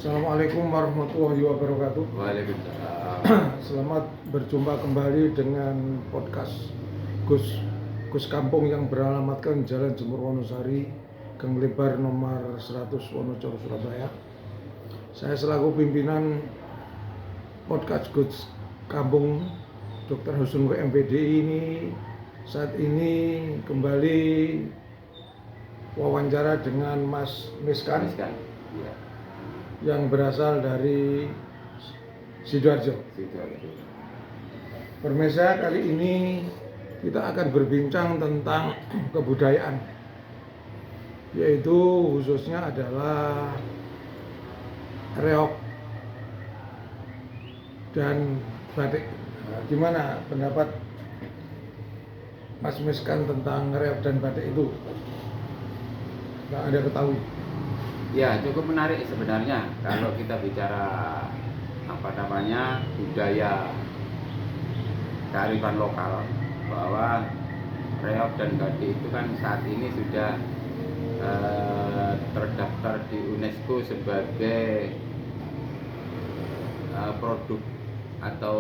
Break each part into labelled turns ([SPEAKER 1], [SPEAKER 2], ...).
[SPEAKER 1] Assalamualaikum warahmatullahi wabarakatuh.
[SPEAKER 2] Waalaikumsalam.
[SPEAKER 1] Selamat berjumpa kembali dengan podcast Gus Kampung yang beralamatkan Jalan Jemur Wonosari, Gang Lebar nomor 100 Wonocolo, Surabaya. Saya selaku pimpinan podcast Gus Kampung Dr. Husnul MPD ini saat ini kembali wawancara dengan Mas Miskan.
[SPEAKER 2] Ya.
[SPEAKER 1] Yang berasal dari Sidoarjo. Permesa, kali ini kita akan berbincang tentang kebudayaan, yaitu khususnya adalah reog dan batik. Gimana pendapat Mas Miskan tentang reog dan batik itu? Yang Anda ketahui?
[SPEAKER 2] Ya, cukup menarik sebenarnya kalau kita bicara budaya kearifan lokal, bahwa reog dan batik itu kan saat ini sudah terdaftar di UNESCO sebagai produk atau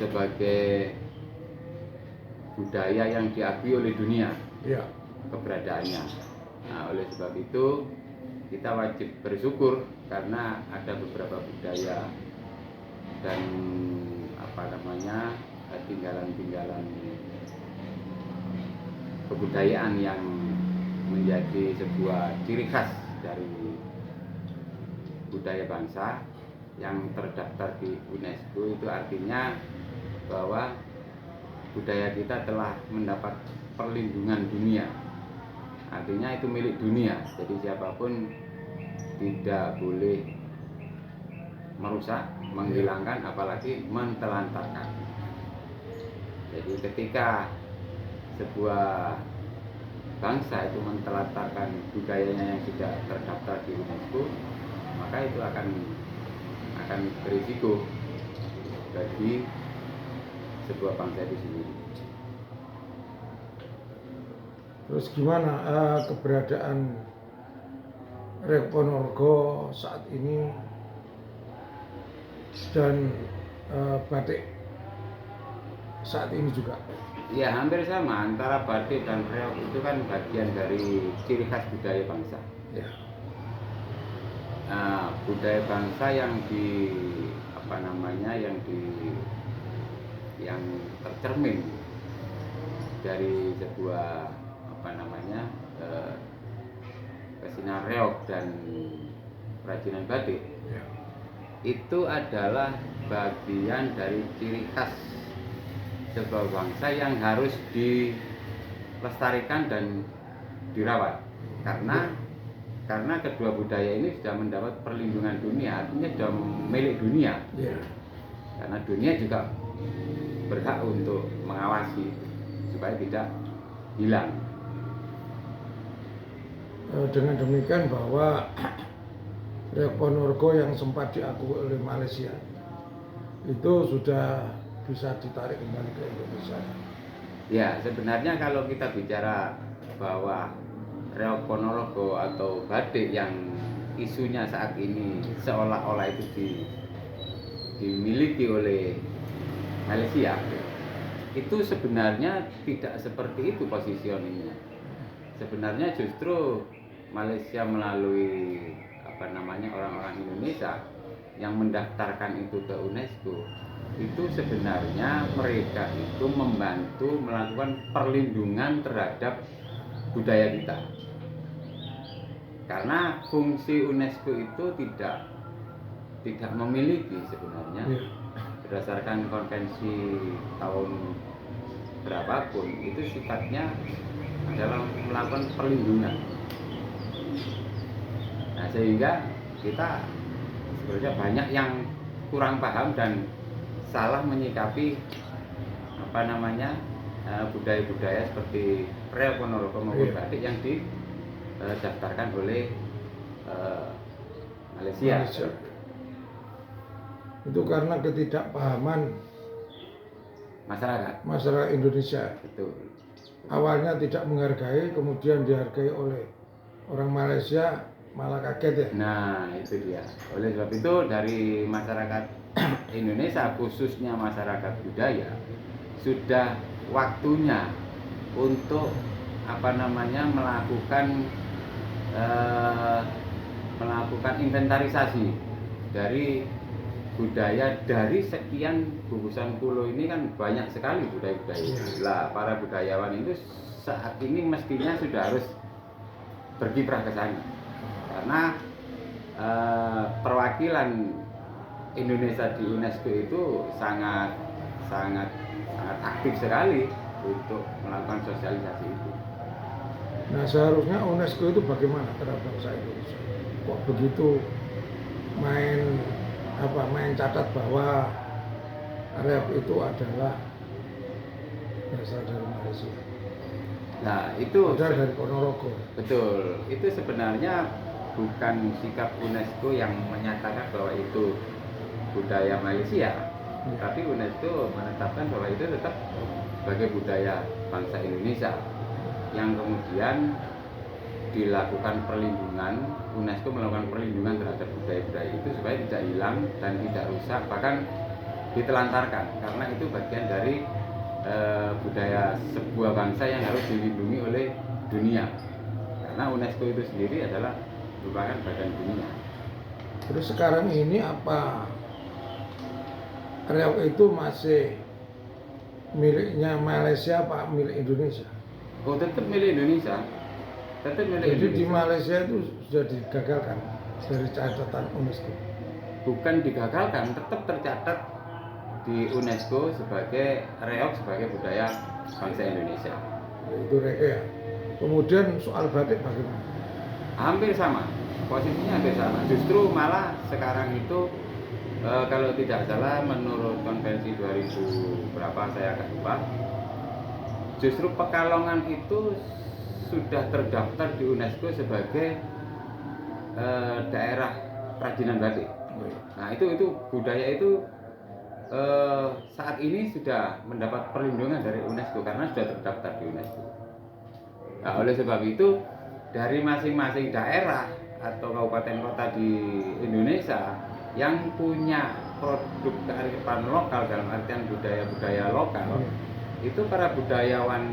[SPEAKER 2] sebagai budaya yang diakui oleh dunia.
[SPEAKER 1] Ya.
[SPEAKER 2] Keberadaannya. Nah, oleh sebab itu kita wajib bersyukur karena ada beberapa budaya dan tinggalan-tinggalan kebudayaan yang menjadi sebuah ciri khas dari budaya bangsa yang terdaftar di UNESCO. Itu artinya bahwa budaya kita telah mendapat perlindungan dunia. Artinya itu milik dunia, jadi siapapun tidak boleh merusak, menghilangkan, apalagi mentelantarkan. Jadi ketika sebuah bangsa itu mentelantarkan budayanya yang sudah terdaftar di UNESCO, maka itu akan berisiko bagi sebuah bangsa itu sendiri.
[SPEAKER 1] Terus gimana keberadaan reog Ponorogo saat ini dan batik saat ini juga?
[SPEAKER 2] Ya, hampir sama antara batik dan reog, itu kan bagian dari ciri khas budaya bangsa.
[SPEAKER 1] Ya.
[SPEAKER 2] Nah, budaya bangsa yang tercermin dari sebuah kesinan reog dan kerajinan batik,
[SPEAKER 1] Ya.
[SPEAKER 2] itu adalah bagian dari ciri khas sebuah bangsa yang harus dilestarikan dan dirawat, karena kedua budaya ini sudah mendapat perlindungan dunia, artinya sudah milik dunia.
[SPEAKER 1] Ya. Karena
[SPEAKER 2] dunia juga berhak untuk mengawasi supaya tidak hilang.
[SPEAKER 1] Dengan demikian bahwa reog Ponorogo yang sempat diakui oleh Malaysia itu sudah bisa ditarik kembali ke Indonesia.
[SPEAKER 2] Ya, sebenarnya kalau kita bicara bahwa reog Ponorogo atau batik yang isunya saat ini seolah-olah itu dimiliki oleh Malaysia, itu sebenarnya tidak seperti itu positioningnya. Sebenarnya justru Malaysia melalui orang-orang Indonesia yang mendaftarkan itu ke UNESCO, itu sebenarnya mereka itu membantu melakukan perlindungan terhadap budaya kita. Karena fungsi UNESCO itu tidak memiliki sebenarnya, berdasarkan konvensi tahun berapapun, itu sifatnya adalah melakukan perlindungan. Nah, sehingga kita sebenarnya banyak yang kurang paham dan salah menyikapi budaya-budaya seperti reog Ponorogo maupun batik yang didaftarkan oleh Malaysia.
[SPEAKER 1] Itu karena ketidakpahaman masyarakat Indonesia.
[SPEAKER 2] Betul.
[SPEAKER 1] Awalnya tidak menghargai, kemudian dihargai oleh orang Malaysia, malah kaget ya.
[SPEAKER 2] Nah, itu dia. Oleh sebab itu dari masyarakat Indonesia, khususnya masyarakat budaya, sudah waktunya untuk melakukan inventarisasi dari budaya. Dari sekian gugusan pulau ini kan banyak sekali budaya-budaya. Lah, para budayawan itu saat ini mestinya sudah harus berkiprah ke sana, karena perwakilan Indonesia di UNESCO itu sangat aktif sekali untuk melakukan sosialisasi itu.
[SPEAKER 1] Nah, seharusnya UNESCO itu bagaimana terhadap bangsa Indonesia? Kok begitu main catat bahwa Reok itu adalah berasal dari Malaysia.
[SPEAKER 2] Nah, itu
[SPEAKER 1] Padahal dari Ponorogo.
[SPEAKER 2] betul. Itu sebenarnya bukan sikap UNESCO yang menyatakan bahwa itu budaya Malaysia, tapi UNESCO menetapkan bahwa itu tetap sebagai budaya bangsa Indonesia, yang kemudian dilakukan perlindungan. UNESCO melakukan perlindungan terhadap budaya-budaya itu supaya tidak hilang dan tidak rusak, bahkan ditelantarkan, karena itu bagian dari budaya sebuah bangsa yang harus dilindungi oleh dunia, karena UNESCO itu sendiri adalah merupakan badan dunia.
[SPEAKER 1] Terus sekarang ini apa Reok itu masih miliknya Malaysia apa milik Indonesia?
[SPEAKER 2] Oh, tetap milik Indonesia. Tetap milik
[SPEAKER 1] Jadi
[SPEAKER 2] Indonesia.
[SPEAKER 1] di Malaysia itu sudah digagalkan dari catatan UNESCO.
[SPEAKER 2] Bukan digagalkan, tetap tercatat di UNESCO sebagai Reok, sebagai budaya bangsa Indonesia.
[SPEAKER 1] Itu Reok ya. Kemudian soal batik bagaimana?
[SPEAKER 2] Hampir sama, posisinya hampir sama. Justru malah sekarang itu kalau tidak salah menurut konvensi 2000 berapa saya agak lupa, justru Pekalongan itu sudah terdaftar di UNESCO sebagai daerah kerajinan batik. Nah, itu budaya itu saat ini sudah mendapat perlindungan dari UNESCO karena sudah terdaftar di UNESCO. Nah, oleh sebab itu dari masing-masing daerah atau kabupaten kota di Indonesia yang punya produk kearifan lokal, dalam artian budaya-budaya lokal, itu para budayawan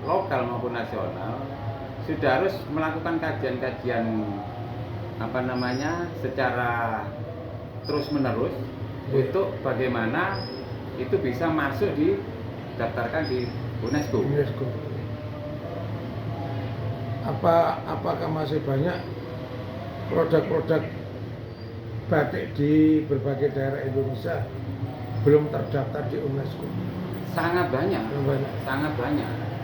[SPEAKER 2] lokal maupun nasional sudah harus melakukan kajian-kajian secara terus-menerus untuk bagaimana itu bisa masuk didaftarkan di UNESCO.
[SPEAKER 1] Apakah masih banyak produk-produk batik di berbagai daerah Indonesia belum terdaftar di UNESCO?
[SPEAKER 2] Sangat banyak.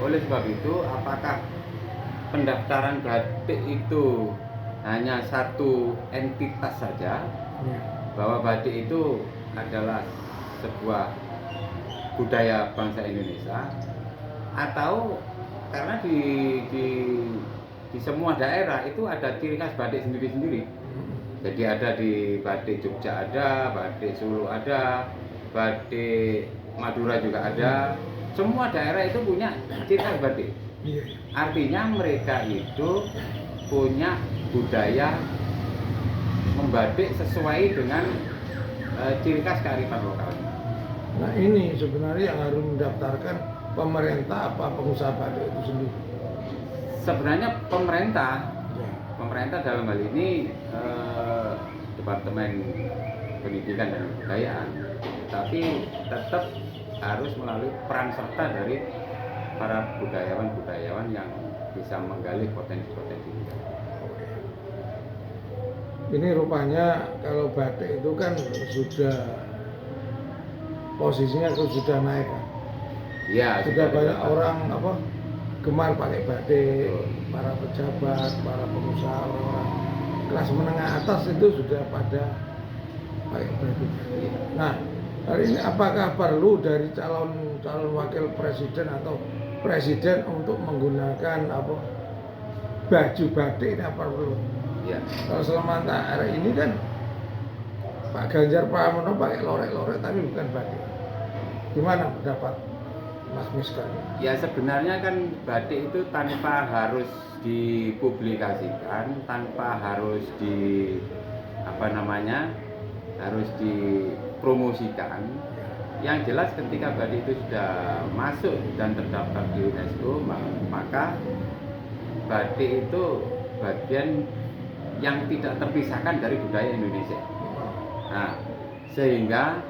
[SPEAKER 2] Oleh sebab itu, apakah pendaftaran batik itu hanya satu entitas saja, bahwa batik itu adalah sebuah budaya bangsa Indonesia, atau karena di semua daerah itu ada ciri khas batik sendiri-sendiri. Jadi ada di batik Jogja ada, batik Solo ada, batik Madura juga ada. Semua daerah itu punya ciri khas batik. Artinya mereka itu punya budaya membatik sesuai dengan ciri khas kearifan lokal.
[SPEAKER 1] Nah, ini sebenarnya yang harus mendaftarkan pemerintah apa pengusaha batik itu sendiri?
[SPEAKER 2] Sebenarnya pemerintah dalam hal ini Departemen Pendidikan dan Kebudayaan, tapi tetap harus melalui peran serta dari para budayawan yang bisa menggali potensi-potensi.
[SPEAKER 1] Ini rupanya kalau batik itu kan sudah posisinya sudah naik kan?
[SPEAKER 2] Ya,
[SPEAKER 1] sudah banyak orang gemar pakai batik, para pejabat, para pengusaha, orang kelas menengah atas itu sudah pada pakai batik. Nah, hari ini apakah perlu dari calon wakil presiden atau presiden untuk menggunakan baju batik ini apa perlu?
[SPEAKER 2] Ya.
[SPEAKER 1] Kalau selama hari ini kan Pak Ganjar Pranowo pakai lorek-lorek tapi bukan batik. Gimana pendapat Mas Miskan?
[SPEAKER 2] Ya sebenarnya kan batik itu tanpa harus dipublikasikan, tanpa harus harus dipromosikan. Yang jelas ketika batik itu sudah masuk dan terdaftar di UNESCO, maka batik itu bagian yang tidak terpisahkan dari budaya Indonesia. Nah, sehingga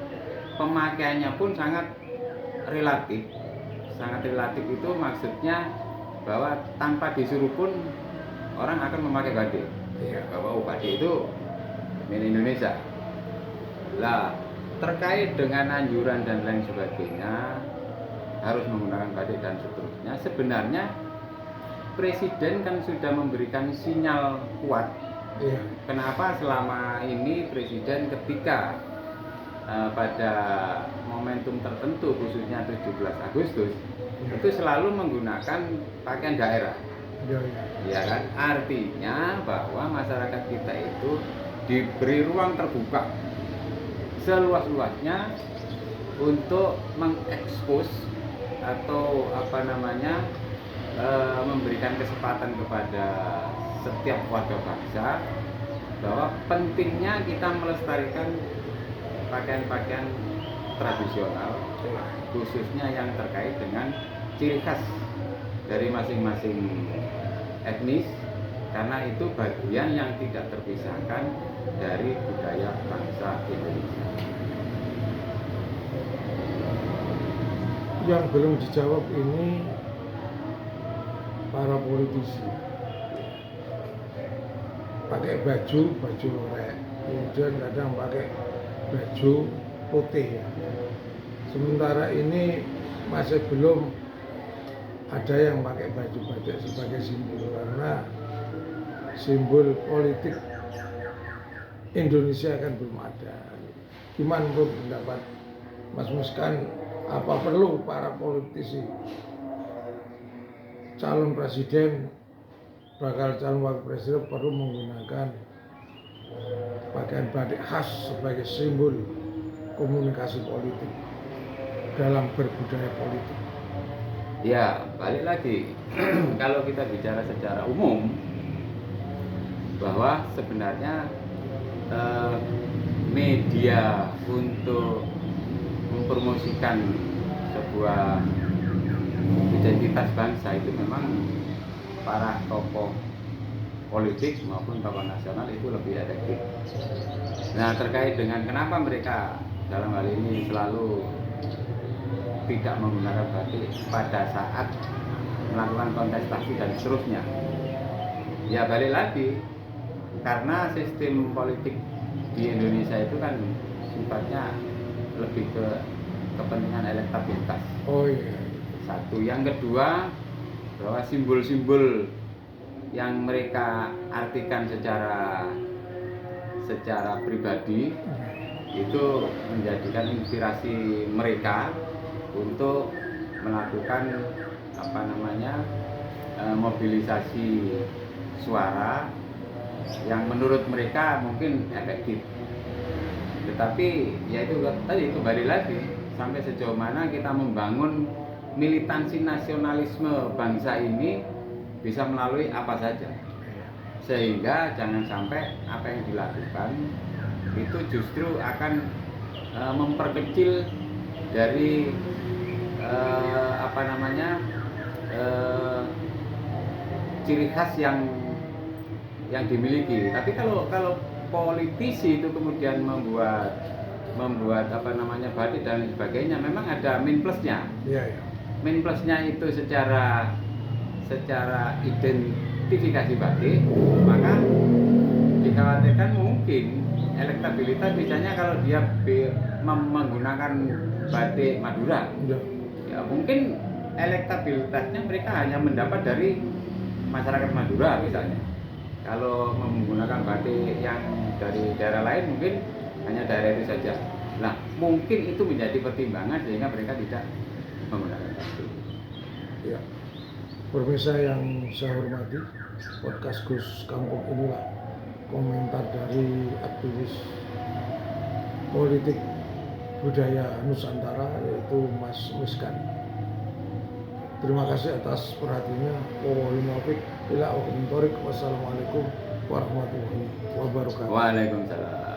[SPEAKER 2] pemakaiannya pun sangat relatif. Sangat relatif itu maksudnya bahwa tanpa disuruh pun orang akan memakai batik. Bahwa batik itu milik Indonesia. Lah, terkait dengan anjuran dan lain sebagainya harus menggunakan batik dan seterusnya, sebenarnya Presiden kan sudah memberikan sinyal kuat. Kenapa selama ini Presiden ketika pada momentum tertentu, khususnya 17 Agustus, itu selalu menggunakan pakaian daerah. Ya kan? Artinya bahwa masyarakat kita itu diberi ruang terbuka seluas-luasnya untuk mengekspos atau memberikan kesempatan kepada setiap warga bangsa bahwa pentingnya kita melestarikan pakaian-pakaian tradisional, khususnya yang terkait dengan ciri khas dari masing-masing etnis, karena itu bagian yang tidak terpisahkan dari budaya bangsa Indonesia.
[SPEAKER 1] Yang belum dijawab ini para politisi pakai baju lorek, kemudian kadang pakai baju putih ya. Sementara ini masih belum ada yang pakai baju batik sebagai simbol, karena simbol politik Indonesia kan belum ada. Gimana menurut pendapat Mas Miskan, apa perlu para politisi calon presiden, bakal calon wakil presiden perlu menggunakan pakaian batik khas sebagai simbol komunikasi politik dalam berbudaya politik?
[SPEAKER 2] Ya, balik lagi kalau kita bicara secara umum bahwa sebenarnya media untuk mempromosikan sebuah identitas bangsa itu memang para tokoh politik maupun tokoh nasional itu lebih efektif. Nah, terkait dengan kenapa mereka dalam hal ini selalu tidak menggunakan batik pada saat melakukan kontestasi dan seterusnya, ya balik lagi karena sistem politik di Indonesia itu kan sifatnya lebih ke kepentingan elektabilitas.
[SPEAKER 1] Oh iya.
[SPEAKER 2] Satu, yang kedua bahwa simbol-simbol yang mereka artikan secara pribadi itu menjadikan inspirasi mereka untuk melakukan mobilisasi suara yang menurut mereka mungkin efektif. Tetapi ya itu tadi kembali lagi sampai sejauh mana kita membangun militansi nasionalisme bangsa ini bisa melalui apa saja, sehingga jangan sampai apa yang dilakukan itu justru akan memperkecil dari ciri khas yang dimiliki. Tapi kalau politisi itu kemudian membuat batik dan sebagainya, memang ada min plusnya.
[SPEAKER 1] Iya.
[SPEAKER 2] Min plusnya itu secara identifikasi batik, maka dikhawatirkan mungkin elektabilitas misalnya kalau dia menggunakan batik Madura, ya mungkin elektabilitasnya mereka hanya mendapat dari masyarakat Madura misalnya. Kalau menggunakan batik yang dari daerah lain mungkin hanya daerah itu saja. Nah, mungkin itu menjadi pertimbangan sehingga mereka tidak menggunakan batik.
[SPEAKER 1] Ya. Pemirsa yang saya hormati, podcast Gus Kampung inilah komentar dari aktivis politik budaya Nusantara, yaitu Mas Miskan. Terima kasih atas perhatiannya. Wallahul muwaffiq ila aqwamit thoriq. Wassalamualaikum warahmatullahi wabarakatuh.
[SPEAKER 2] Waalaikumsalam.